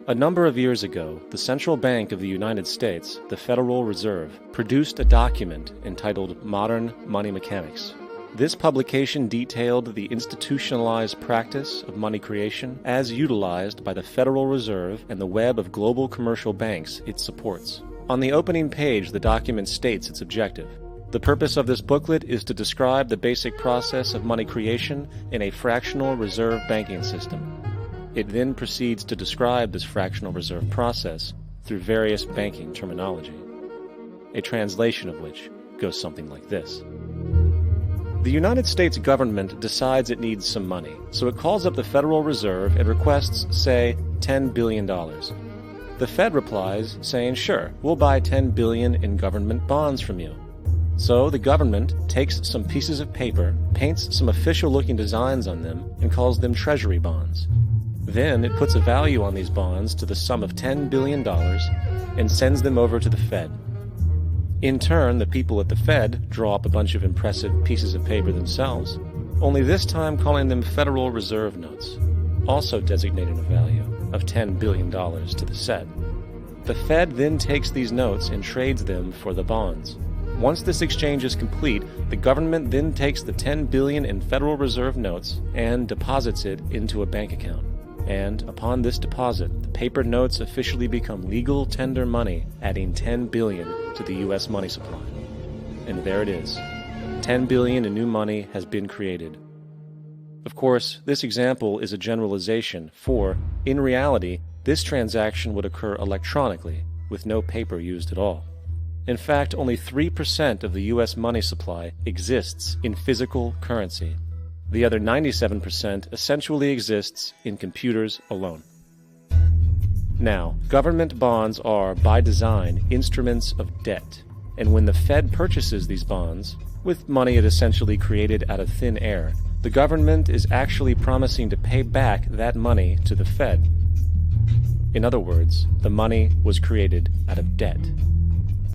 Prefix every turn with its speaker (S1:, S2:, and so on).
S1: A number of years ago, the Central Bank of the United States, the Federal Reserve, produced a document entitled Modern Money Mechanics. This publication detailed the institutionalized practice of money creation as utilized by the Federal Reserve and the web of global commercial banks it supports. On the opening page, the document states its objective. The purpose of this booklet is to describe the basic process of money creation in a fractional reserve banking system. It then proceeds to describe this fractional reserve process through various banking terminology, a translation of which goes something like this. The United States government decides it needs some money, so it calls up the Federal Reserve and requests, say, $10 billion. The Fed replies, saying, sure, we'll buy $10 billion in government bonds from you. So the government takes some pieces of paper, paints some official-looking designs on them, and calls them treasury bonds. Then it puts a value on these bonds to the sum of $10 billion and sends them over to the Fed. In turn, the people at the Fed draw up a bunch of impressive pieces of paper themselves, only this time calling them Federal Reserve notes, also designating a value of $10 billion to the Fed. The Fed then takes these notes and trades them for the bonds. Once this exchange is complete, the government then takes the $10 billion in Federal Reserve notes and deposits it into a bank account. And upon this deposit, the paper notes officially become legal tender money, adding $10 billion to the U.S. money supply. And there it is. $10 billion in new money has been created. Of course, this example is a generalization, for, in reality, this transaction would occur electronically, with no paper used at all. In fact, only 3% of the U.S. money supply exists in physical currency. The other 97% essentially exists in computers alone. Now, government bonds are, by design, instruments of debt. And when the Fed purchases these bonds, with money it essentially created out of thin air, the government is actually promising to pay back that money to the Fed. In other words, the money was created out of debt.